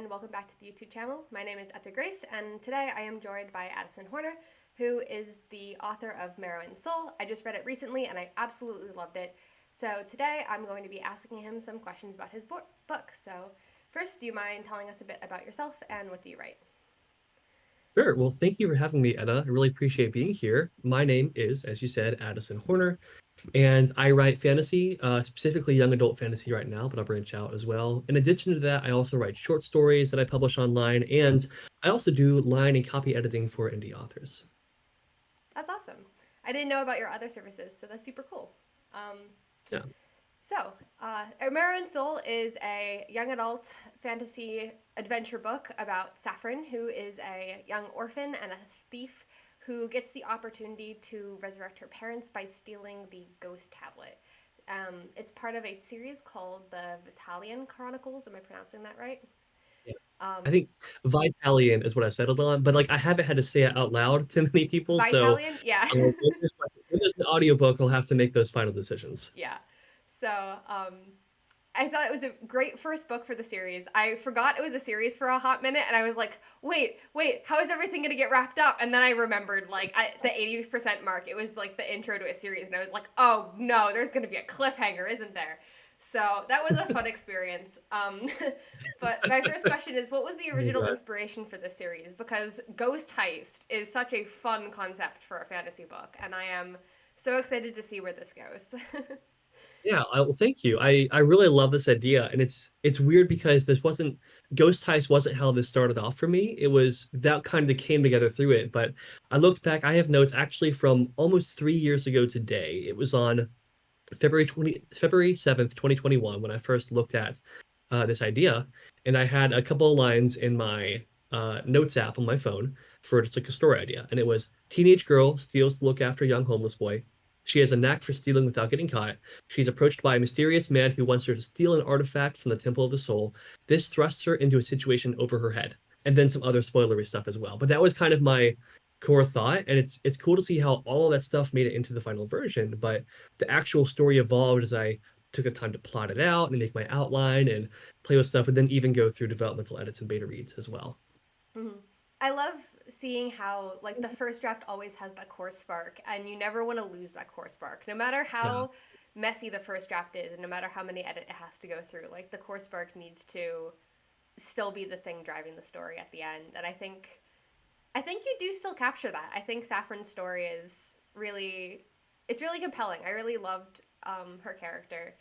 and welcome back to the YouTube channel. My name is Etta Grace, and today I am joined by Addison Horner, who is the author of Marrow and Soul. I just read it recently and I absolutely loved it. So today I'm going to be asking him some questions about his book. So first, do you mind telling us a bit about yourself and what do you write? Sure. Well, thank you for having me, Etta. I really appreciate being here. My name is, as you said, Addison Horner, and I write fantasy, specifically young adult fantasy right now, but I'll branch out as well. In addition to that, I also write short stories that I publish online, and I also do line and copy editing for indie authors. That's awesome. I didn't know about your other services, so that's super cool. Um, Yeah. So, Marrow and Soul is a young adult fantasy adventure book about Saffron, who is a young orphan and a thief who gets the opportunity to resurrect her parents by stealing the ghost tablet. It's part of a series called the Vitalian Chronicles. Am I pronouncing that right? Yeah. I Um, think Vitalian is what I've settled on, but like I haven't had to say it out loud to many people, so Vitalian? Yeah. when there's an audiobook, I'll have to make those final decisions. Yeah. So, I thought it was a great first book for the series. I forgot it was a series for a hot minute, and I was like, wait, how is everything going to get wrapped up? And then I remembered, like, at the 80% mark, it was like the intro to a series, and I was like, oh no, there's going to be a cliffhanger, isn't there? So that was a fun experience. But my first question is, what was the original inspiration for this series? Because Ghost Heist is such a fun concept for a fantasy book, and I am so excited to see where this goes. Yeah, well, thank you. I really love this idea, and it's weird because this wasn't Ghost Heist wasn't how this started off for me. It was that kind of came together through it. But I looked back. I have notes actually from almost 3 years ago today. It was on February 7th, 2021, when I first looked at this idea, and I had a couple of lines in my notes app on my phone for just like a story idea, and it was teenage girl steals to look after young homeless boy. She has a knack for stealing without getting caught. She's approached by a mysterious man who wants her to steal an artifact from the Temple of the Soul. This thrusts her into a situation over her head, and then some other spoilery stuff as well. But that was kind of my core thought, and it's cool to see how all of that stuff made it into the final version. But the actual story evolved as I took the time to plot it out and make my outline and play with stuff, and then even go through developmental edits and beta reads as well. Mhm. I love seeing how like the first draft always has that core spark and you never want to lose that core spark. No matter Yeah. how messy the first draft is and no matter how many edit it has to go through, like the core spark needs to still be the thing driving the story at the end. And I think you do still capture that. I think Saffron's story is really it's really compelling. I really loved her character.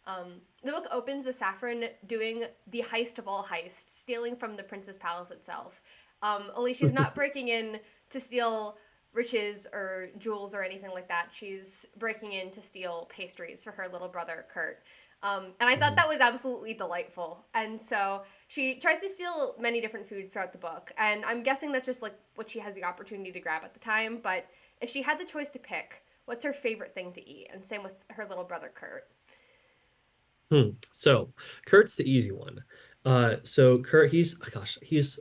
The book opens with Saffron doing the heist of all heists, stealing from the prince's palace itself. Only she's not breaking in to steal riches or jewels or anything like that. She's breaking in to steal pastries for her little brother, Kurt. And I thought Mhm. that was absolutely delightful. And so she tries to steal many different foods throughout the book. And I'm guessing that's just like what she has the opportunity to grab at the time. But if she had the choice to pick, what's her favorite thing to eat? And same with her little brother, Kurt. So Kurt's the easy one. So Kurt, he's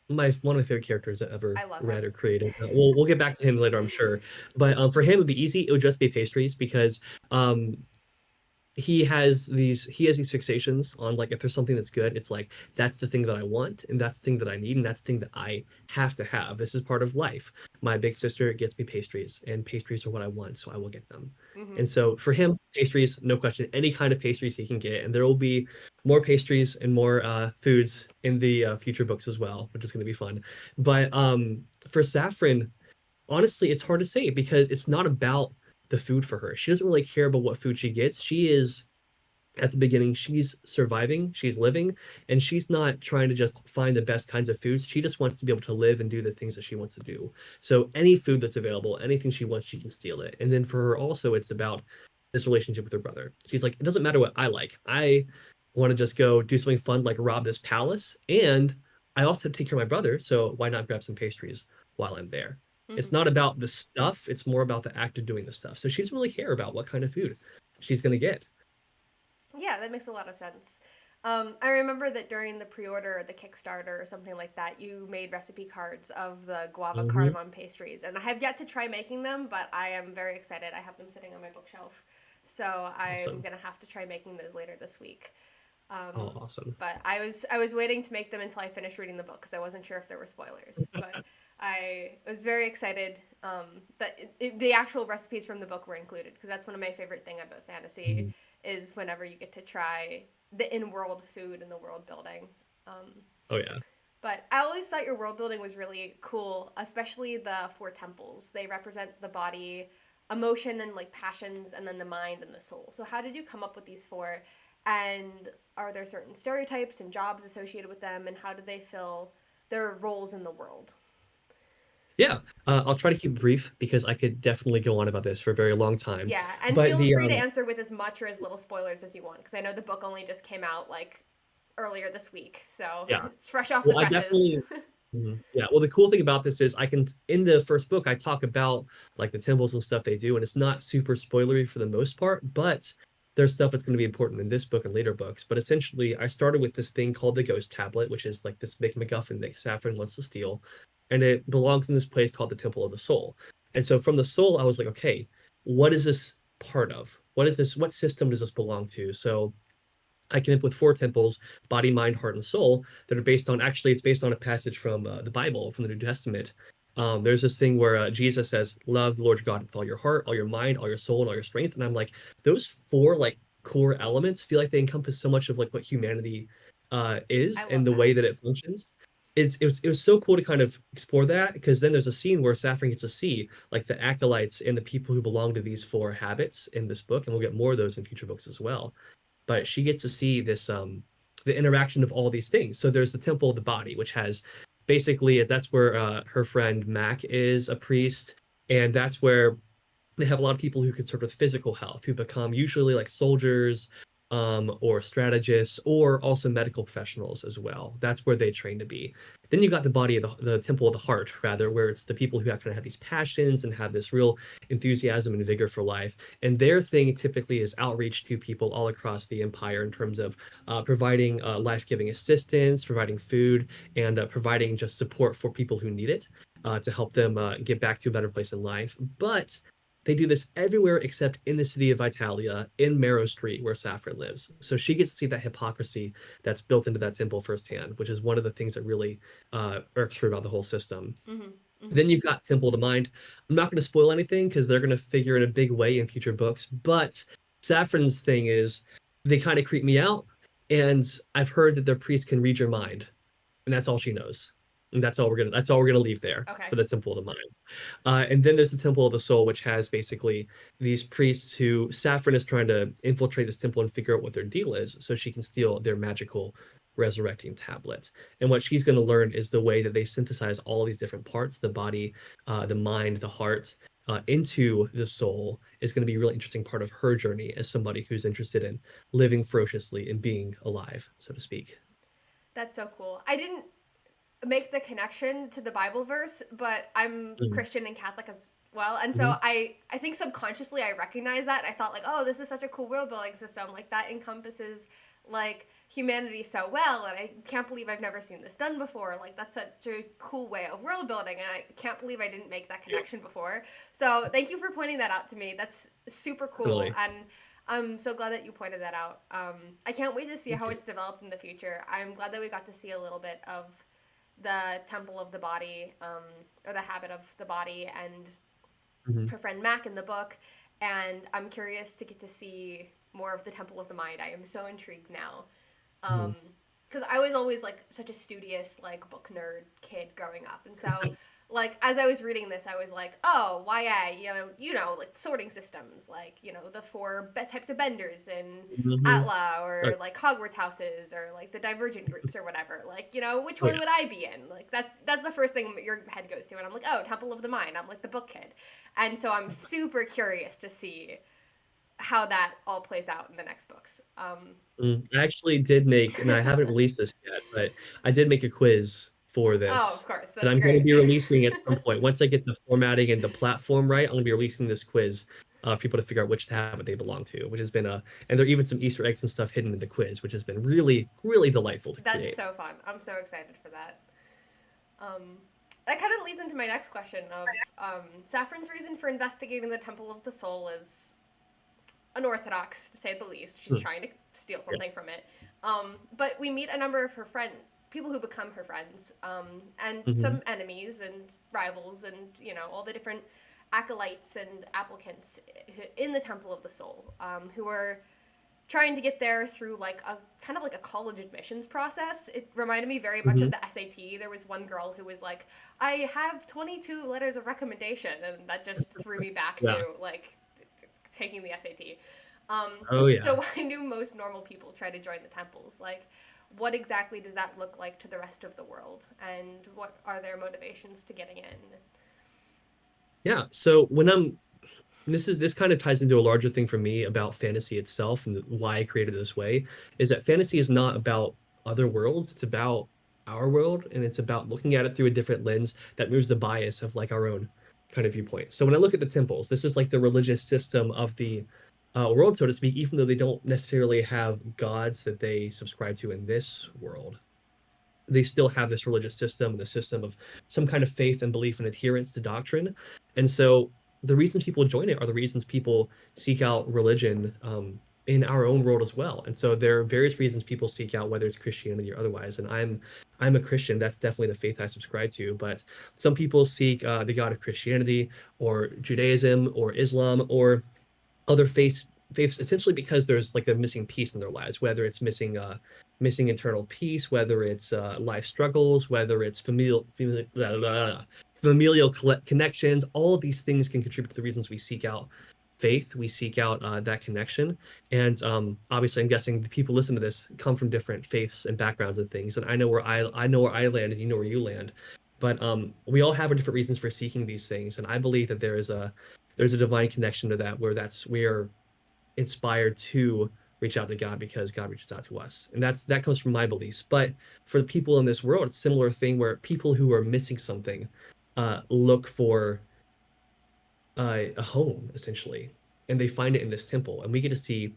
my one of my favorite characters I've ever I love read him. or created. We'll get back to him later, I'm sure. But for him, it'd be easy. It would just be pastries because um, he has these fixations on like if there's something that's good, it's like that's the thing that I want and that's the thing that I need and that's the thing that I have to have. This is part of life. My big sister gets me pastries and pastries are what I want, so I will get them. Hmm. And so for him, pastries, no question, any kind of pastries he can get, and there will be more pastries and more foods in the future books as well, which is going to be fun. But for Saffron, honestly, it's hard to say because it's not about the food for her. She doesn't really care about what food she gets. She is at the beginning, she's surviving, she's living, and she's not trying to just find the best kinds of foods. She just wants to be able to live and do the things that she wants to do. So any food that's available, anything she wants, she can steal it. And then for her also, it's about this relationship with her brother. She's like, it doesn't matter what I like. I want to just go do something fun like rob this palace. And I also have to take care of my brother, so why not grab some pastries while I'm there? It's Hmm. not about the stuff, it's more about the act of doing the stuff. So she doesn't really care about what kind of food she's gonna get. Yeah, that makes a lot of sense. I remember that during the pre-order or the Kickstarter or something like that, you made recipe cards of the guava Mhm. cardamom pastries, and I have yet to try making them, but I am very excited. I have them sitting on my bookshelf, so I'm Awesome. gonna have to try making those later this week. Oh, Um, awesome. but I was waiting to make them until I finished reading the book because I wasn't sure if there were spoilers. But I was very excited that the actual recipes from the book were included because that's one of my favorite thing about fantasy Mhm. is whenever you get to try the in-world food and the world building. Um, Oh yeah. but I always thought your world building was really cool, especially the four temples. They represent the body, emotion, and like passions, and then the mind and the soul. So, how did you come up with these four? And are there certain stereotypes and jobs associated with them? And how do they fill their roles in the world? Yeah, I'll try to keep it brief because I could definitely go on about this for a very long time. Yeah, and But feel the free to answer with as much or as little spoilers as you want, because I know the book only just came out like earlier this week, so yeah, it's fresh off the well, I presses. definitely yeah. Well, the cool thing about this is I can in the first book I talk about like the temples and stuff they do, and it's not super spoilery for the most part, but there's stuff that's going to be important in this book and later books. But essentially, I started with this thing called the Ghost Tablet, which is like this big MacGuffin that Saffron wants to steal, and it belongs in this place called the Temple of the Soul. And so from the soul, I was like, okay, what is this part of? What is this? What system does this belong to? So I came up with four temples: body, mind, heart, and soul, that are based on, actually, it's based on a passage from the Bible, from the New Testament. There's this thing where Jesus says, love the Lord your God with all your heart, all your mind, all your soul, and all your strength. And I'm like, those four like core elements feel like they encompass so much of like what humanity I is and love the way that. that it functions. It was so cool to kind of explore that, because then there's a scene where Saffron gets to see like the acolytes and the people who belong to these four habits in this book, and we'll get more of those in future books as well. But she gets to see this the interaction of all these things. So there's the temple of the body, which has basically, that's where her friend Mac is a priest, and that's where they have a lot of people who concerned with physical health who become usually like soldiers, or strategists, or also medical professionals as well. That's where they train to be. Then you got the body of the temple of the heart, rather, where it's the people who kind of have these passions and have this real enthusiasm and vigor for life. And their thing typically is outreach to people all across the empire in terms of providing life-giving assistance, providing food, and providing just support for people who need it, to help them get back to a better place in life. But they do this everywhere except in the city of Vitalia, in Marrow Street, where Saffron lives. So she gets to see that hypocrisy that's built into that temple firsthand, which is one of the things that really irks her about the whole system. Hmm. Hmm. Then you've got Temple of the Mind. I'm not going to spoil anything because they're going to figure in a big way in future books. But Saffron's thing is they kind of creep me out, and I've heard that their priests can read your mind, and that's all she knows. And that's all we're gonna leave there Okay. for the Temple of the Mind. And then there's the Temple of the Soul, which has basically these priests who Saffron is trying to infiltrate this temple and figure out what their deal is so she can steal their magical resurrecting tablet. And what she's going to learn is the way that they synthesize all these different parts, the body, the mind, the heart, into the soul, is going to be a really interesting part of her journey as somebody who's interested in living ferociously and being alive, so to speak. That's so cool. I didn't make the connection to the Bible verse, but I'm Mm-hmm. Christian and Catholic as well. And so Mm-hmm. I think subconsciously I recognize that. I thought like, oh, this is such a cool world building system. Like that encompasses like humanity so well, and I can't believe I've never seen this done before. Like that's such a cool way of world building, and I can't believe I didn't make that Yeah, connection before. So thank you for pointing that out to me. That's super cool, totally. and I'm so glad that you pointed that out. I can't wait to see Thank how you. it's developed in the future. I'm glad that we got to see a little bit of the temple of the body, or the habit of the body, and Hmm. her friend Mac in the book. And I'm curious to get to see more of the temple of the mind. I am so intrigued now. Hmm. Because I was always like such a studious like book nerd kid growing up, and so like as I was reading this, I was like, oh, YA, like sorting systems, like the four types of benders in Hmm. Atla, or like Hogwarts houses, or like the Divergent groups or whatever. Like which Oh one yeah. would I be in? Like that's the first thing your head goes to, and I'm like, oh, Temple of the Mind. I'm like the book kid, and so I'm super curious to see how that all plays out in the next books. I actually did make, and I haven't released this yet, but I did make a quiz for Oh, of this course, that that's I'm going to great. be releasing at some point. Once I get the formatting and the platform right, I'm going to be releasing this quiz for people to figure out which habit they belong to, which has been and there are even some Easter eggs and stuff hidden in the quiz, which has been really, really delightful to That's create. so fun. I'm so excited for that. Um, that kind of leads into my next question of Saffron's reason for investigating the Temple of the Soul is unorthodox to say the least. She's Hmm. trying to steal Yeah. something from it. But we meet a number of her people who become her friends, and Hmm. some enemies and rivals, and all the different acolytes and applicants in the Temple of the Soul, who are trying to get there through like a kind of like a college admissions process. It reminded me very much Hmm. of the SAT. There was one girl who was like, "I have 22 letters of recommendation," and that just threw me back Yeah. to like taking the SAT. Oh yeah. So I knew most normal people try to join the temples. Like, what exactly does that look like to the rest of the world, and what are their motivations to getting in? Yeah. So when I'm this kind of ties into a larger thing for me about fantasy itself and why I created it this way, is that fantasy is not about other worlds, it's about our world, and it's about looking at it through a different lens that moves the bias of like our own kind of viewpoint. So when I look at the temples, this is like the religious system of the world, so to speak, even though they don't necessarily have gods that they subscribe to in this world. They still have this religious system, the system of some kind of faith and belief and adherence to doctrine. And so the reasons people join it are the reasons people seek out religion in our own world as well. And so there are various reasons people seek out, whether it's Christianity or otherwise. And I'm a Christian. That's definitely the faith I subscribe to. But some people seek the God of Christianity or Judaism or Islam or other faiths essentially because there's like a missing piece in their lives, whether it's missing internal peace, whether it's life struggles, whether it's familial connections. All of these things can contribute to the reasons we seek out faith, we seek out that connection. And obviously I'm guessing the people listening to this come from different faiths and backgrounds and things, and I know where I land and you know where you land. But we all have our different reasons for seeking these things, and I believe that there's a divine connection to that, where that's we are inspired to reach out to God because God reaches out to us. And that comes from my beliefs. But for the people in this world, it's a similar thing where people who are missing something look for a home, essentially. And they find it in this temple. And we get to see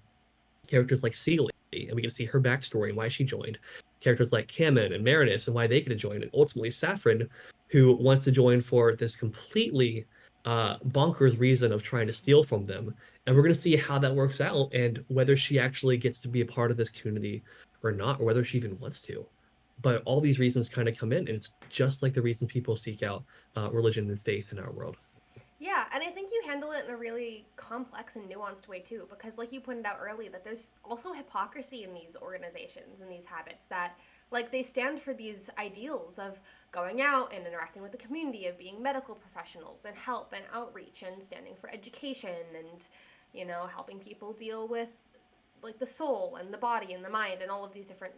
characters like Sealy, and we get to see her backstory and why she joined. Characters like Kamen and Marinus and why they could have joined, and ultimately Saffron, who wants to join for this completely bonkers reason of trying to steal from them. And we're going to see how that works out and whether she actually gets to be a part of this community or not, or whether she even wants to. But all these reasons kind of come in, and it's just like the reason people seek out religion and faith in our world. Yeah, and I think you handle it in a really complex and nuanced way too, because like you pointed out earlier, that there's also hypocrisy in these organizations and these habits that like they stand for these ideals of going out and interacting with the community, of being medical professionals and help and outreach and standing for education and helping people deal with like the soul and the body and the mind and all of these different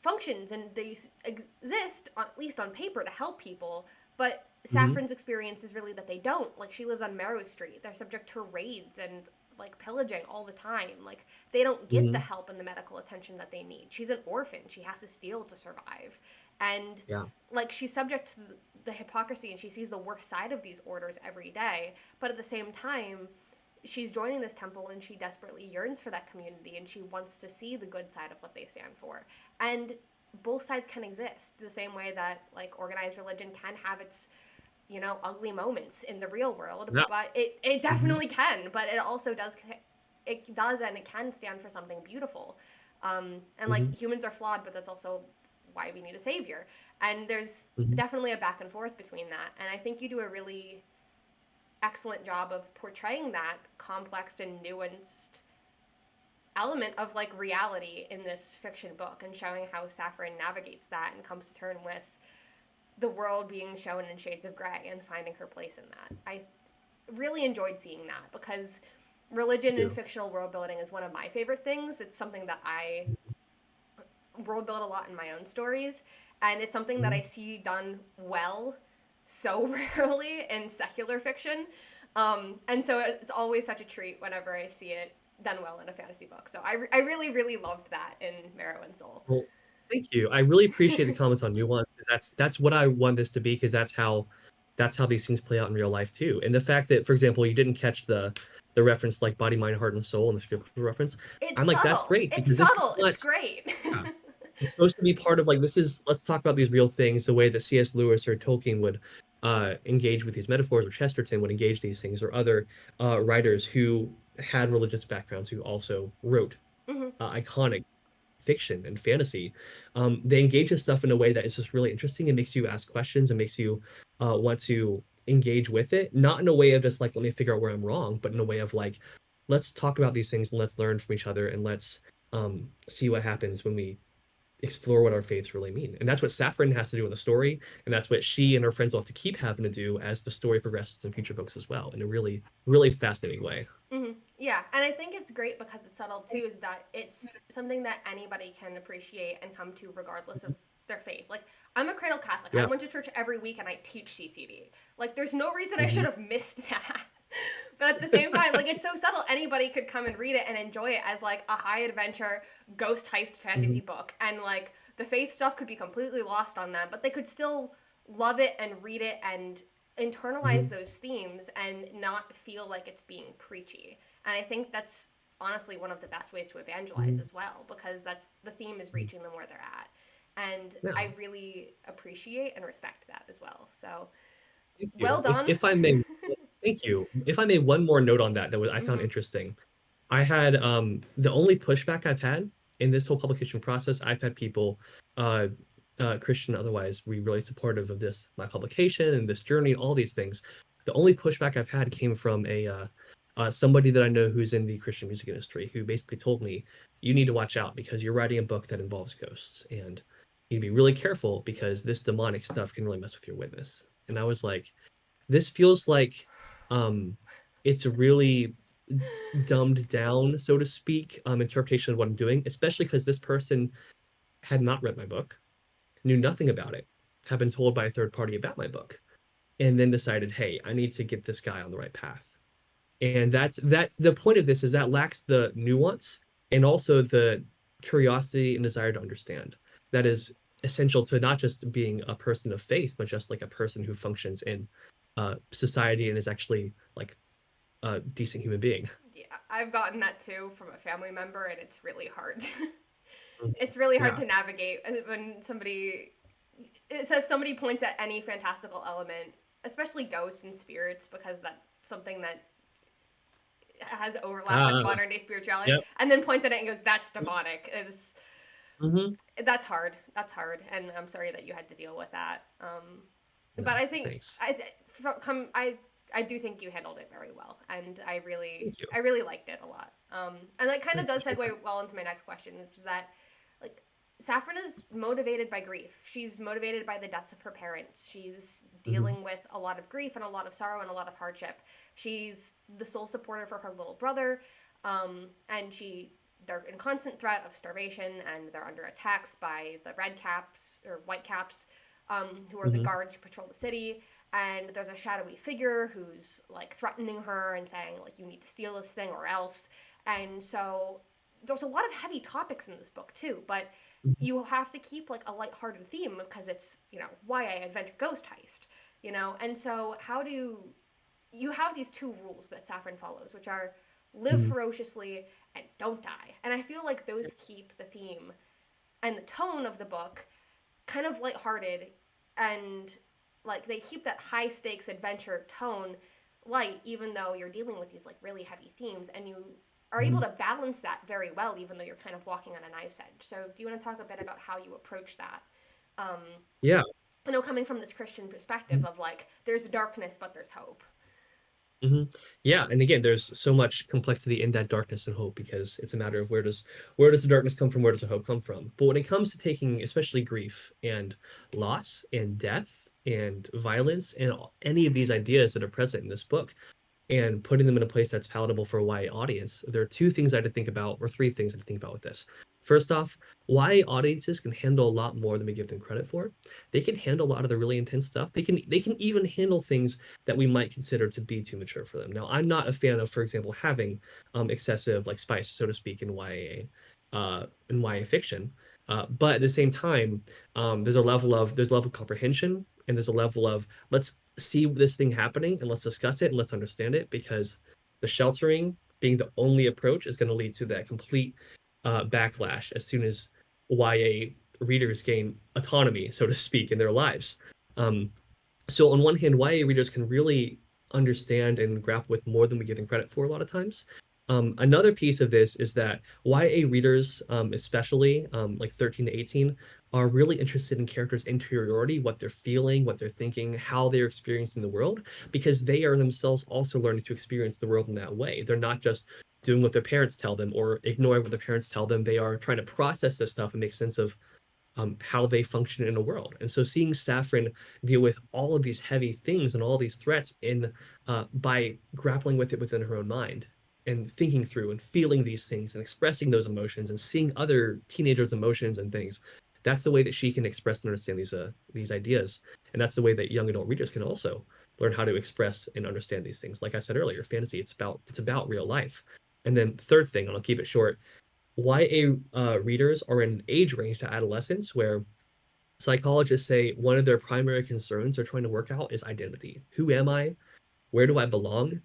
functions, and they exist at least on paper to help people. But Hmm. Saffron's experience is really that they don't. Like, she lives on Marrow Street. They're subject to raids and like pillaging all the time. Like, they don't get the Hmm. help and the medical attention that they need. She's an orphan. She has to steal to survive. And Yeah. like, she's subject to the hypocrisy, and she sees the worst side of these orders every day. But at the same time, she's joining this temple and she desperately yearns for that community, and she wants to see the good side of what they stand for. And both sides can exist the same way that like organized religion can have its ugly moments in the real world, Yeah. but it Hmm. definitely can, but it also does and it can stand for something beautiful. And like, Hmm. humans are flawed, but that's also why we need a savior. And there's Hmm. definitely a back and forth between that, and I think you do a really excellent job of portraying that complex and nuanced element of like reality in this fiction book, and showing how Saffron navigates that and comes to terms with the world being shown in shades of gray and finding her place in that. I really enjoyed seeing that, because religion and Yeah. fictional world building is one of my favorite things. It's something that I world build a lot in my own stories, and it's something that I Mhm. see done well so rarely in secular fiction. And so it's always such a treat whenever I see it done well in a fantasy book. So I really, really loved that in Marrow and Soul. Well, thank you. I really appreciate the comments on nuance, because that's what I want this to be, because that's how these things play out in real life too. And the fact that, for example, you didn't catch the reference like body, mind, heart, and soul in the scriptural reference, It's I'm like, that's subtle. great It's because this is subtle. It's not. great. Yeah. It's supposed to be part of like this is let's talk about these real things the way that C.S. Lewis or Tolkien would engage with these metaphors, or Chesterton would engage these things, or other writers who had religious backgrounds who also wrote Hmm. iconic fiction and fantasy. They engage in stuff in a way that is just really interesting and makes you ask questions and makes you want to engage with it, not in a way of just like, let me figure out where I'm wrong, but in a way of like, let's talk about these things and let's learn from each other and let's see what happens when we explore what our faiths really mean. And that's what Saffron has to do in the story, and that's what she and her friends will have to keep having to do as the story progresses in future books as well, in a really, really fascinating way. Hmm. Yeah, and I think it's great because it's subtle too, is that it's something that anybody can appreciate and come to regardless of their faith. Like, I'm a cradle Catholic. I Yeah. went to church every week and I teach CCD. Like, there's no reason I should Hmm. have missed that. But at the same time, like, it's so subtle. Anybody could come and read it and enjoy it as like a high adventure ghost heist fantasy Hmm. book, and like the faith stuff could be completely lost on them, but they could still love it and read it and internalize Hmm. those themes and not feel like it's being preachy. And I think that's honestly one of the best ways to evangelize Hmm. as well, because that's the theme is reaching them where they're at. And Yeah. I really appreciate and respect that as well. So Thank well you. done. If I may, thank you. If I may, one more note on that I found Hmm. interesting. I had the only pushback I've had in this whole publication process. I've had people, uh, Christian, otherwise, be really supportive of this my publication and this journey, all these things. The only pushback I've had came from a somebody that I know who's in the Christian music industry, who basically told me, "You need to watch out because you're writing a book that involves ghosts, and you need to be really careful because this demonic stuff can really mess with your witness." And I was like, this feels like um it's a really dumbed down, so to speak, interpretation of what I'm doing, especially because this person had not read my book, knew nothing about it, had been told by a third party about my book, and then decided, hey, I need to get this guy on the right path. And that the point of this is that lacks the nuance and also the curiosity and desire to understand. That is essential to not just being a person of faith, but just like a person who functions in society and is actually like a decent human being. Yeah, I've gotten that too from a family member, and it's really hard. Mhm. It's really hard Yeah. to navigate when somebody. So if somebody points at any fantastical element, especially ghosts and spirits, because that's something that has overlap with Ah, modern day spirituality, yep. and then points at it and goes, "That's demonic." Is Hmm. That's hard. That's hard, and I'm sorry that you had to deal with that. But No, I think thanks. I do think you handled it very well, and Thank you. I really liked it a lot. And that kind I of does appreciate that. segue well into my next question, which is that like Saffron is motivated by grief. She's motivated by the deaths of her parents. She's Hmm. dealing with a lot of grief and a lot of sorrow and a lot of hardship. She's the sole supporter for her little brother, and they're in constant threat of starvation, and they're under attacks by the red caps or white caps, who are the Hmm. guards who patrol the city. And there's a shadowy figure who's like threatening her and saying like, you need to steal this thing or else. And so there's a lot of heavy topics in this book too, but Hmm. you have to keep like a lighthearted theme because it's, YA adventure ghost heist, And so how do you have these two rules that Saffron follows, which are live Hmm. ferociously and don't die. And I feel like those keep the theme and the tone of the book kind of lighthearted, and like they keep that high stakes adventure tone light, even though you're dealing with these like really heavy themes, and you are able Hmm. to balance that very well, even though you're kind of walking on a knife's edge. So, do you want to talk a bit about how you approach that? Um, Yeah. I know coming from this Christian perspective of like, there's darkness, but there's hope. Hmm. Yeah, and again, there's so much complexity in that darkness and hope because it's a matter of where does the darkness come from, where does the hope come from? But when it comes to taking, especially grief and loss and death and violence and any of these ideas that are present in this book, and putting them in a place that's palatable for a YA audience, there are two things I had to think about, or three things I had to think about with this. First off, YA audiences can handle a lot more than we give them credit for. They can handle a lot of the really intense stuff. They can even handle things that we might consider to be too mature for them. Now, I'm not a fan of, for example, having excessive like spice, so to speak, in YA fiction. But at the same time, there's a level of comprehension and there's a level of let's see this thing happening and let's discuss it and let's understand it because the sheltering being the only approach is going to lead to that complete backlash as soon as YA readers gain autonomy, so to speak, in their lives. Um, so on one hand, YA readers can really understand and grapple with more than we give them credit for a lot of times. Another piece of this is that YA readers, especially like 13 to 18, are really interested in characters' interiority, what they're feeling, what they're thinking, how they're experiencing the world, because they are themselves also learning to experience the world in that way. They're not just doing what their parents tell them or ignoring what their parents tell them. They are trying to process this stuff and make sense of how they function in a world. And so seeing Saffron deal with all of these heavy things and all these threats in by grappling with it within her own mind and thinking through and feeling these things and expressing those emotions and seeing other teenagers' emotions and things. That's the way that she can express and understand these ideas, and that's the way that young adult readers can also learn how to express and understand these things. Like I said earlier, fantasy it's about real life. And then third thing, and I'll keep it short, YA readers are in an age range to adolescence where psychologists say one of their primary concerns they're trying to work out is identity. Who am I? Where do I belong?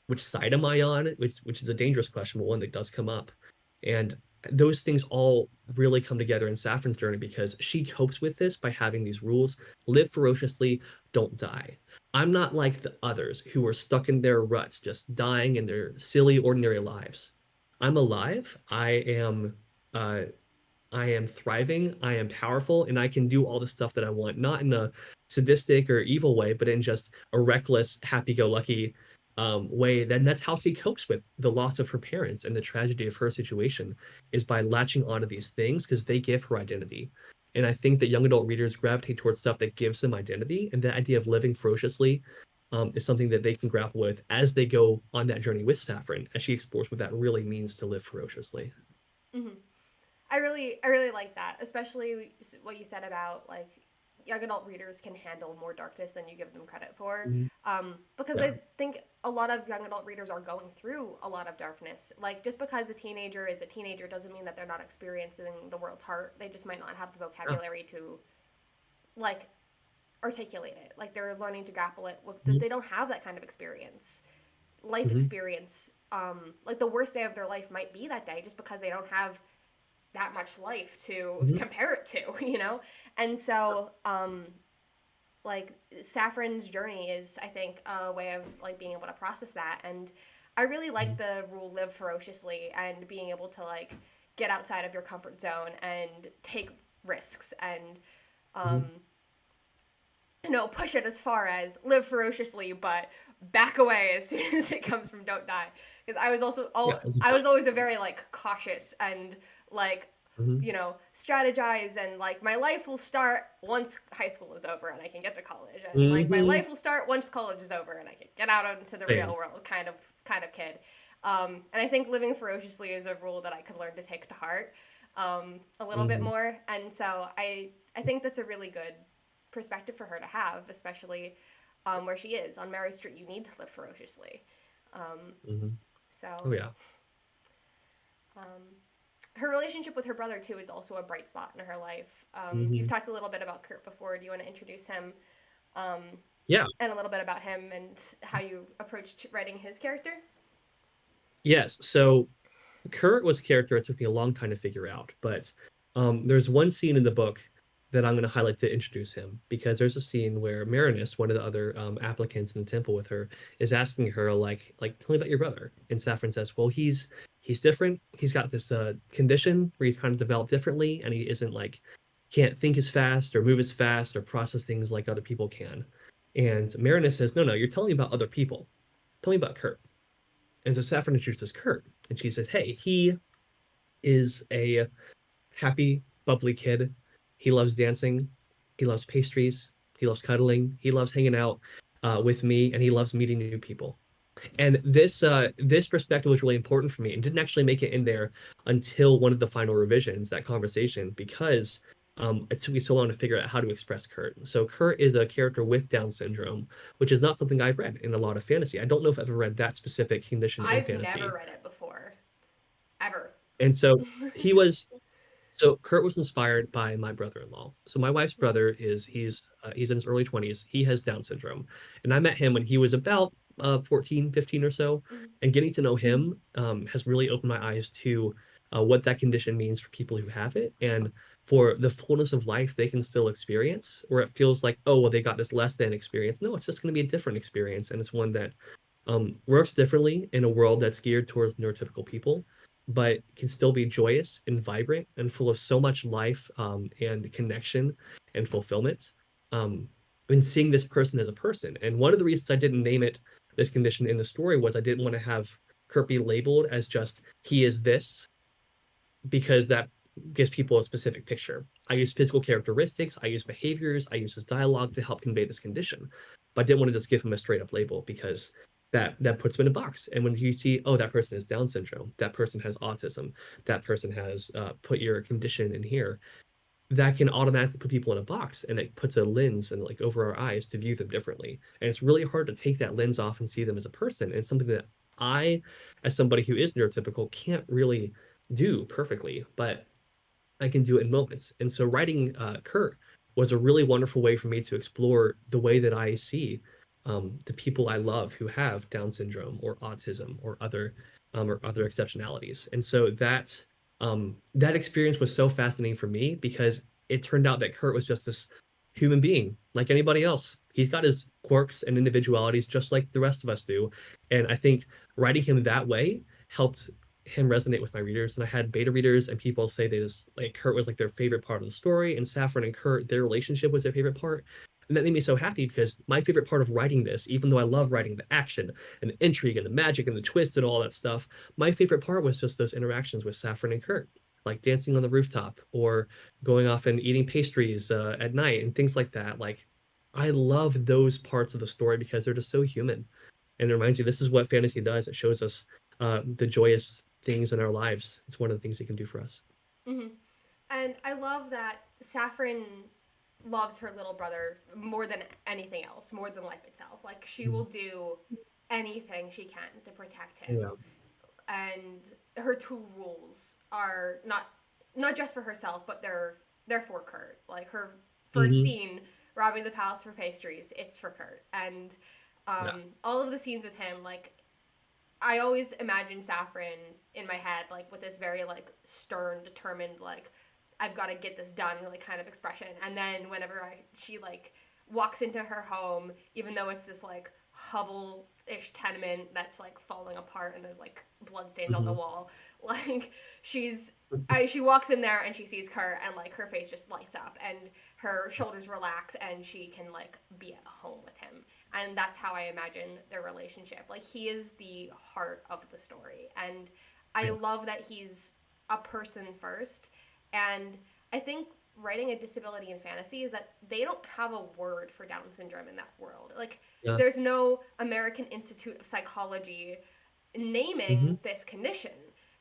Which side am I on? Which is a dangerous question, but one that does come up. And those things all really come together in Saffron's journey because she copes with this by having these rules: live ferociously, don't die. I'm not like the others who are stuck in their ruts, just dying in their silly, ordinary lives. I'm alive. Uh, I am thriving, I am powerful, and I can do all the stuff that I want, not in a sadistic or evil way, but in just a reckless, happy-go-lucky way. Then that's how she copes with the loss of her parents and the tragedy of her situation is by latching onto these things because they give her identity. And I think that young adult readers gravitate towards stuff that gives them identity, and the idea of living ferociously is something that they can grapple with as they go on that journey with Saffron, as she explores what that really means to live ferociously. Mm-hmm. I really like that, especially what you said about like young adult readers can handle more darkness than you give them credit for. Mhm. Because Yeah. I think a lot of young adult readers are going through a lot of darkness. Like just because a teenager is a teenager doesn't mean that they're not experiencing the world's heart. They just might not have the Yeah. vocabulary to like articulate it. Like they're learning to grapple it with that Mhm. they don't have that kind of experience. Life Mhm. experience. Like the worst day of their life might be that day just because they don't have that much life to Mhm. compare it to, you know? And so, like, Saffron's journey is, I think, a way of, like, being able to process that. And I really like Mhm. the rule live ferociously and being able to, like, get outside of your comfort zone and take risks and, um, Mhm. push it as far as live ferociously, but back away as soon as it comes from don't die. Because Yeah, it's a I was balance. always a very like cautious and like Mhm. strategize and like my life will start once high school is over and I can get to college and like my Mhm. life will start once college is over and I can get out into the real Same. world kind of kid. And I think living ferociously is a rule that I could learn to take to heart a little bit Mhm. more. And so I think that's a really good perspective for her to have, especially where she is on Mary Street. You need to live ferociously. Um, Mhm. so Oh, yeah. um, her relationship with her brother too is also a bright spot in her life. You've Mhm. talked a little bit about Kurt before. Do you want to introduce him um, Yeah. and a little bit about him and how you approached writing his character? Yes. So Kurt was a character it took me a long time to figure out, but there's one scene in the book that I'm going to highlight to introduce him because there's a scene where Marinus, one of the other applicants in the temple with her, is asking her tell me about your brother, and Saffron says, well, he's different. He's got this condition where he's kind of developed differently, and he isn't like can't think as fast or move as fast or process things like other people can. And Marinus says, no, you're telling me about other people. Tell me about Kurt. And so Saffron introduces Kurt, and she says, hey, he is a happy, bubbly kid. He loves dancing. He loves pastries. He loves cuddling. He loves hanging out with me, and he loves meeting new people. And this perspective was really important for me, and didn't actually make it in there until one of the final revisions, that conversation, because it took me so long to figure out how to express Kurt. So Kurt is a character with Down syndrome, which is not something I've read in a lot of fantasy. I don't know if I've ever read that specific condition in I've never fantasy. read it before, ever. And so he was So Kurt was inspired by my brother-in-law. So my wife's brother is he's in his early 20s. He has Down syndrome. And I met him when he was about 14, 15 or so. And getting to know him has really opened my eyes to what that condition means for people who have it and for the fullness of life they can still experience, where it feels like, oh, well, they got this less than experience. No, it's just going to be a different experience. And it's one that works differently in a world that's geared towards neurotypical people, but can still be joyous and vibrant and full of so much life, and connection and fulfillment. Um, in seeing this person as a person. And one of the reasons I didn't name it this condition in the story was I didn't want to have Kurt be labeled as just he is this, because that gives people a specific picture. I use physical characteristics, I use behaviors, I use his dialogue to help convey this condition. But I didn't want to just give him a straight up label, because that puts him in a box. And when you see, oh, that person has Down syndrome, that person has autism, that person has put your condition in here, that can automatically put people in a box, and it puts a lens and like over our eyes to view them differently. And it's really hard to take that lens off and see them as a person. And it's something that I, as somebody who is neurotypical, can't really do perfectly. But I can do it in moments. And so writing Kurt was a really wonderful way for me to explore the way that I see the people I love who have Down syndrome or autism or other exceptionalities. And so that experience was so fascinating for me, because it turned out that Kurt was just this human being like anybody else. He's got his quirks and individualities just like the rest of us do. And I think writing him that way helped him resonate with my readers. And I had beta readers and people say they just like Kurt was like their favorite part of the story, and Saffron and Kurt, their relationship was their favorite part. And that made me so happy, because my favorite part of writing this, even though I love writing the action and the intrigue and the magic and the twist and all that stuff, my favorite part was just those interactions with Saffron and Kurt, like dancing on the rooftop or going off and eating pastries at night and things like that. Like, I love those parts of the story because they're just so human. And it reminds you this is what fantasy does. It shows us the joyous things in our lives. It's one of the things it can do for us. Hmm. And I love that Saffron loves her little brother more than anything else, more than life itself. Like she will Mhm. do anything she can to protect him. Yeah. And her two rules are not just for herself, but they're for Kurt. Like her first Hmm. scene robbing the palace for pastries, it's for Kurt. And Yeah. all of the scenes with him, like I always imagine Saffron in my head, like with this very like stern, determined, like I've got to get this done, like kind of expression. And then whenever she like walks into her home, even though it's this like hovel-ish tenement that's like falling apart and there's like bloodstains on the Hmm. wall, like she walks in there and she sees Kurt and like her face just lights up and her shoulders relax and she can like be at home with him, and that's how I imagine their relationship. Like he is the heart of the story, and I Yeah. love that he's a person first. And I think writing a disability in fantasy is that they don't have a word for Down syndrome in that world. Like Yeah. there's no American Institute of Psychology naming Hmm. this condition.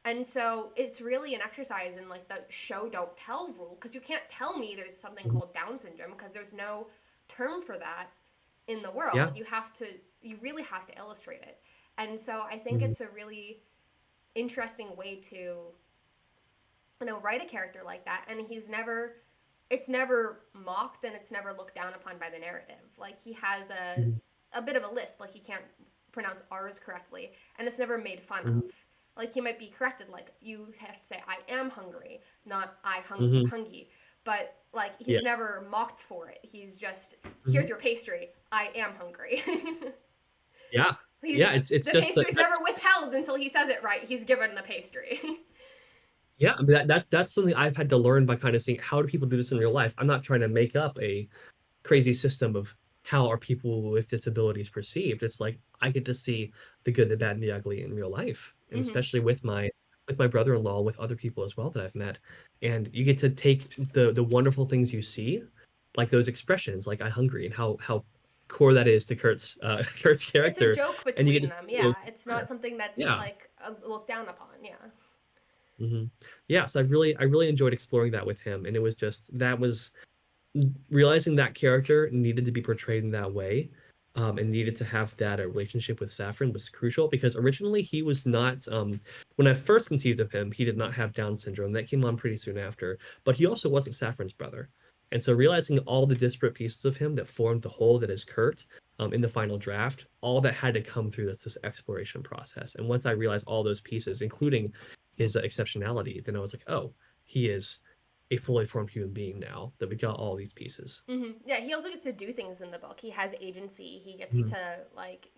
And so it's really an exercise in like the show don't tell rule, because you can't tell me there's something Hmm. called Down syndrome because there's no term for that in the Yeah. world. You really have to illustrate it. And so I think Hmm. it's a really interesting way to write a character like that, and it's never mocked and it's never looked down upon by the narrative. Like he has Hmm. a bit of a lisp, like he can't pronounce R's correctly, and it's never made fun Hmm. of. Like he might be corrected, like you have to say I am hungry, not Hmm. hungry. But like Yeah. he's never mocked for it. He's just, Hmm. here's your pastry. I am hungry. Yeah. he's Yeah. It's the just that pastry's never that's withheld until he says it right. He's given the pastry. yeah. I mean, that's something I've had to learn by kind of seeing how do people do this in real life. I'm not trying to make up a crazy system of how are people with disabilities perceived. It's like I get to see the good, the bad, and the ugly in real life, and Hmm. especially with my brother-in-law, with other people as well that I've met, and you get to take the wonderful things you see, like those expressions, like "I hungry," and how core that is to Kurt's Kurt's It's a character, joke and you get between to them. see those. Yeah, it's not something that's Yeah. like looked down upon. Yeah. Hmm. Yeah, so I really enjoyed exploring that with him, and it was just that was realizing that character needed to be portrayed in that way, and needed to have that relationship with Saffron was crucial, because originally he was not. When I first conceived of him, he did not have Down syndrome. That came on pretty soon after, but he also wasn't Saffron's brother. And so realizing all the disparate pieces of him that formed the whole that is Kurt, in the final draft, all that had to come through this exploration process. And once I realized all those pieces, including his exceptionality, then I was like, oh, he is a fully formed human being now that we got all these pieces. Hmm. Yeah, he also gets to do things in the book. He has agency. He gets Mhm. to like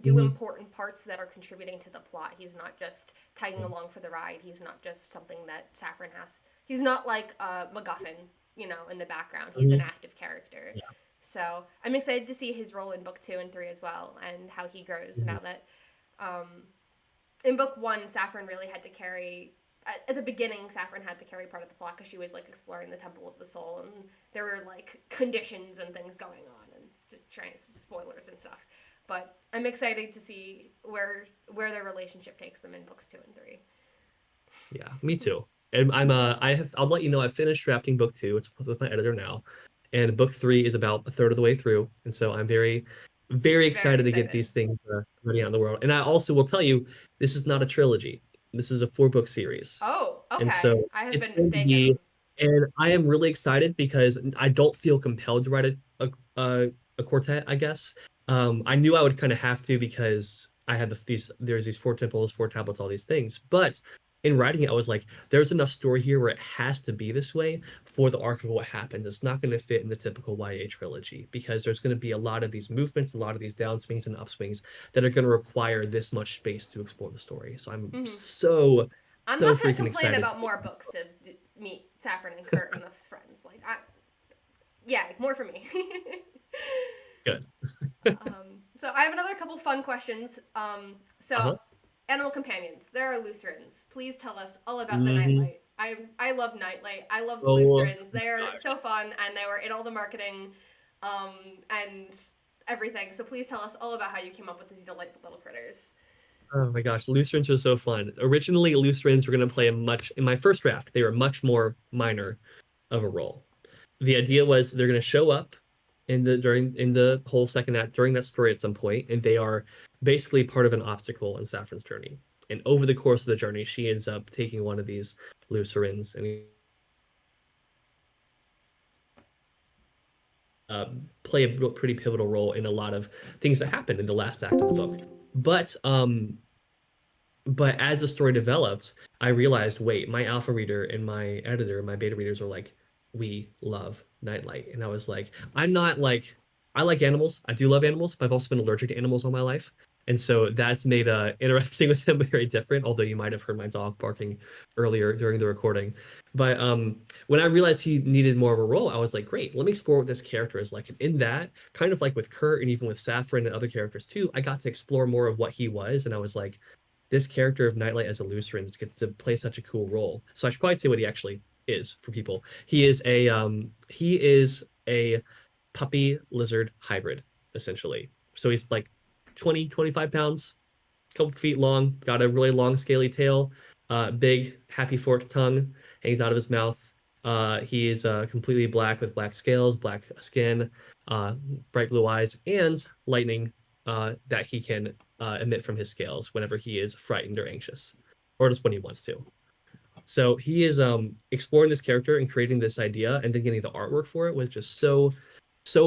do Mhm. important parts that are contributing to the plot. He's not just tagging along for the ride. He's not just something that Saffron has. He's not like a MacGuffin, in the background. He's an Mhm. active character. Yeah. So I'm excited to see his role in book 2 and 3 as well, and how he grows Mhm. now that um, in book 1, Saffron really had to carry. At the beginning, Saffron had to carry part of the plot because she was like exploring the Temple of the Soul, and there were like conditions and things going on, and trying spoilers and stuff. But I'm excited to see where their relationship takes them in books 2 and 3. Yeah, me too. And I'll let you know I finished drafting book 2. It's with my editor now. And book 3 is about a third of the way through. And so I'm very, very Very excited to get excited. these things ready out in the world. And I also will tell you, this is not a trilogy. This is a 4-book series. Oh, And okay. so I have it's been going to mistaken. be, and I am really excited because I don't feel compelled to write a quartet, I guess. I knew I would kind of have to because I had there's these 4 temples, 4 tablets, all these things. But in writing it, I was like, there's enough story here where it has to be this way for the arc of what happens. It's not going to fit in the typical YA trilogy because there's going to be a lot of these movements, a lot of these downswings and upswings that are going to require this much space to explore the story. So I'm Hmm. so, I'm so not gonna freaking complain excited. about more books to meet Saffron and Kurt and the friends. Like, yeah, more for me. Good. So I have another couple fun questions. So Uh-huh. animal companions. There are Lucerans. Please tell us all about the Hmm. Nightlight. I love Nightlight. I love the Oh Lucerans. They my are so gosh. fun, and they were in all the marketing, and everything. So please tell us all about how you came up with these delightful little critters. Oh my gosh, Lutherans are so fun. Originally, Lutherans were going to play in my first draft, they were much more minor of a role. The idea was they're going to show up in the whole second act during that story at some point, and they are basically part of an obstacle in Saffron's journey. And over the course of the journey, she ends up taking one of these Lutherans and uh, play a pretty pivotal role in a lot of things that happen in the last act of the book. But as the story developed, I realized, wait, my alpha reader and my editor, my beta readers are like, we love Nightlight. And I was like, I'm not like, I like animals. I do love animals, but I've also been allergic to animals all my life. And so that's made interacting with them very different, although you might have heard my dog barking earlier during the recording. But when I realized he needed more of a role, I was like, great, let me explore what this character is like. And in that, kind of like with Kurt and even with Saffron and other characters too, I got to explore more of what he was. And I was like, this character of Nightlight as a Lutheran gets to play such a cool role. So I should probably say what he actually is for people. He is a puppy lizard hybrid, essentially. So he's like 20, 25 pounds, a couple feet long, got a really long scaly tail, big happy forked tongue hangs out of his mouth. He is completely black with black scales, black skin, uh, bright blue eyes, and lightning that he can emit from his scales whenever he is frightened or anxious, or just when he wants to. So he is exploring this character and creating this idea, and then getting the artwork for it was just so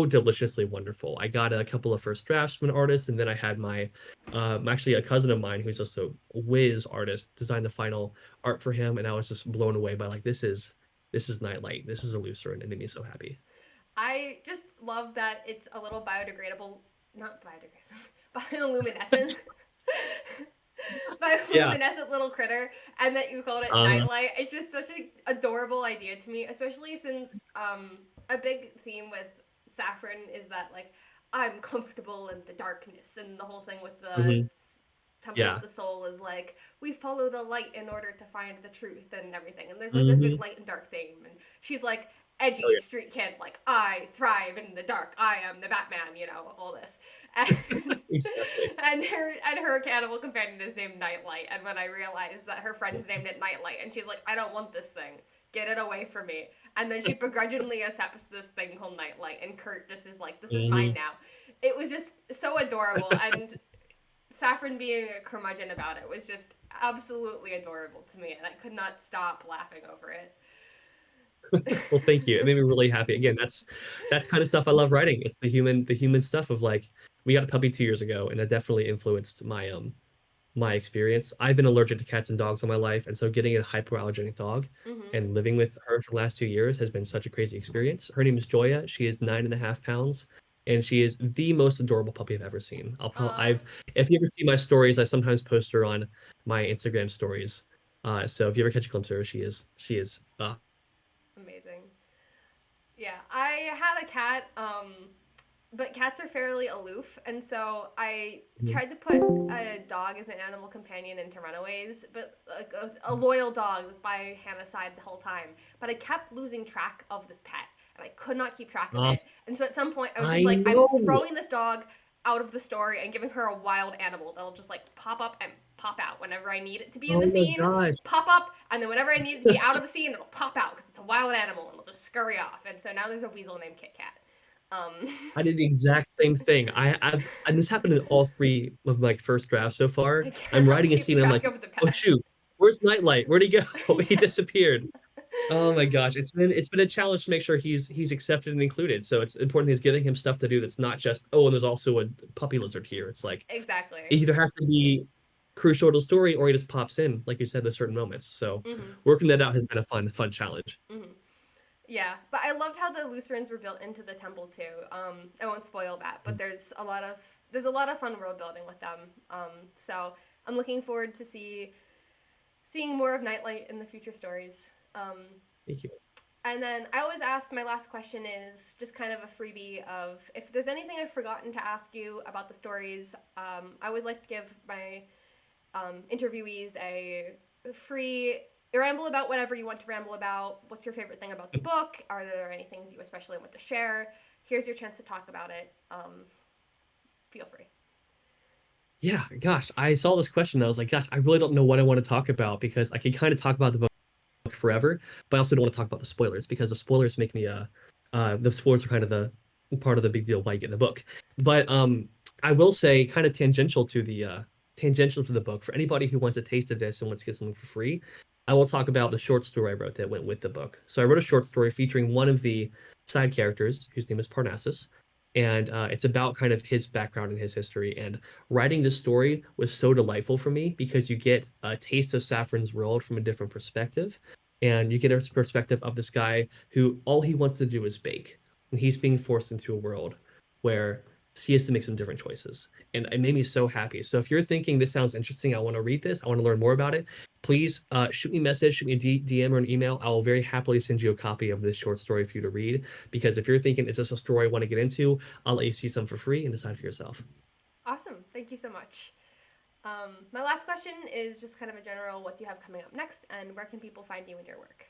deliciously wonderful. I got a couple of first drafts from an artist, and then I had my actually a cousin of mine who's also a whiz artist design the final art for him, and I was just blown away by like this is Nightlight, this is a Lutheran. It made me so happy. I just love that it's a little biodegradable, not biodegradable, bioluminescent, Yeah. bioluminescent little critter, and that you called it Uh, Nightlight. It's just such an adorable idea to me, especially since a big theme with Saffron is that like I'm comfortable in the darkness, and the whole thing with the mhm. Temple of Yeah. the Soul is like we follow the light in order to find the truth and everything. And there's like this big Hmm. light and dark theme, and she's like Oh edgy yeah. street kid, like I thrive in the dark. I am the Batman, all this. And Exactly. and her cannibal companion is named Nightlight. And when I realized that her friends named it Nightlight, and she's like, I don't want this thing. Get it away from me. And then she begrudgingly accepts this thing called Nightlight, and Kurt just is like, this is mine Hmm. now. It was just so adorable, and Saffron being a curmudgeon about it was just absolutely adorable to me, and I could not stop laughing over it. Well, thank you. It made me really happy. Again, that's kind of stuff I love writing. It's the human stuff of like we got a puppy 2 years ago, and that definitely influenced my experience. I've been allergic to cats and dogs all my life, and so getting a hypoallergenic dog Hmm. and living with her for the last 2 years has been such a crazy experience. Her name is Joya. She is 9.5 pounds, and she is the most adorable puppy I've ever seen. Uh, I've if you ever see my stories, I sometimes post her on my Instagram stories. So if you ever catch a glimpse of her, she is Amazing. Yeah, I had a cat, but cats are fairly aloof, and so I tried to put a dog as an animal companion into Runaways, but like a loyal dog that's by Hannah's side the whole time. But I kept losing track of this pet, and I could not keep track of uh, it. And so at some point, I was just I like, I'm know. throwing this dog out of the story and giving her a wild animal that'll just like pop up and pop out whenever I need it to be in Oh the my scene, gosh. pop up, and then whenever I need it to be out of the scene, it'll pop out because it's a wild animal and it'll just scurry off. And so now there's a weasel named Kit Kat. Um, I did the exact same thing. And this happened in all three of my first drafts so far. I I'm cannot writing a keep scene and I'm track like, of the oh pet. shoot, where's Nightlight? Where'd he go? He disappeared. Oh my gosh, it's been a challenge to make sure he's accepted and included. So it's important he's giving him stuff to do that's not just, oh, and there's also a puppy lizard here. It's like it Exactly. either has to be crucial to the story or he just pops in, like you said, there's certain moments. So Mhm. working that out has been a fun challenge. Mhm. Yeah, but I loved how the Lucerans were built into the temple too. I won't spoil that, but there's a lot of fun world building with them. So I'm looking forward to seeing more of Nightlight in the future stories. Thank you. And then I always ask, my last question is just kind of a freebie of if there's anything I've forgotten to ask you about the stories. I always like to give my interviewees a free ramble about whatever you want to ramble about. What's your favorite thing about the book? Are there any things you especially want to share? Here's your chance to talk about it. Feel free. Yeah, gosh, I saw this question. I was like, gosh, I really don't know what I want to talk about because I can kind of talk about the book forever, but I also don't want to talk about the spoilers because the spoilers make me the spoilers are kind of the part of the big deal why you get in the book. But I will say kind of tangential to the book for anybody who wants a taste of this and wants to get something for free. I will talk about the short story I wrote that went with the book. So I wrote a short story featuring one of the side characters whose name is Parnassus. And it's about kind of his background and his history. And writing this story was so delightful for me because you get a taste of Saffron's world from a different perspective and you get a perspective of this guy who all he wants to do is bake, and he's being forced into a world where he has to make some different choices, and it made me so happy. So if you're thinking this sounds interesting, I want to read this, I want to learn more about it, please shoot me a message, shoot me a DM or an email. I will very happily send you a copy of this short story for you to read, because if you're thinking, is this a story I want to get into, I'll let you see some for free and decide for yourself. Awesome. Thank you so much. My last question is just kind of a general what do you have coming up next, and where can people find you in your work?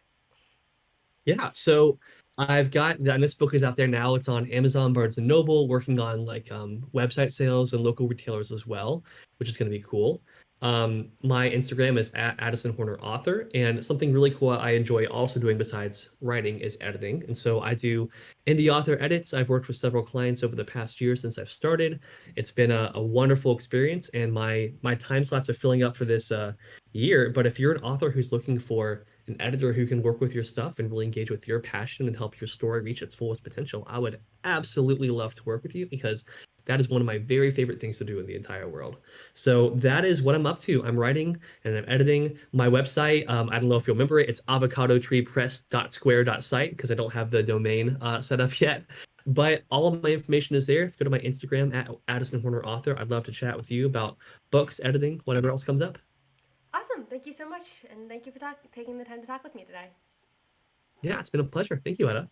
Yeah, so I've got and this book is out there now. It's on Amazon, Barnes and Noble, working on like website sales and local retailers as well, which is going to be cool. My Instagram is at Addison Horner author, and something really cool I enjoy also doing besides writing is editing. And so I do indie author edits. I've worked with several clients over the past year since I've started. It's been a wonderful experience, and my time slots are filling up for this year. But if you're an author who's looking for an editor who can work with your stuff and really engage with your passion and help your story reach its fullest potential, I would absolutely love to work with you because that is one of my very favorite things to do in the entire world. So that is what I'm up to. I'm writing and I'm editing my website. I don't know if you'll remember it. It's avocadotreepress.square.site because I don't have the domain set up yet. But all of my information is there. If you go to my Instagram at Addison Horner Author, I'd love to chat with you about books, editing, whatever else comes up. Awesome. Thank you so much, and thank you for taking the time to talk with me today. Yeah, it's been a pleasure. Thank you, Etta.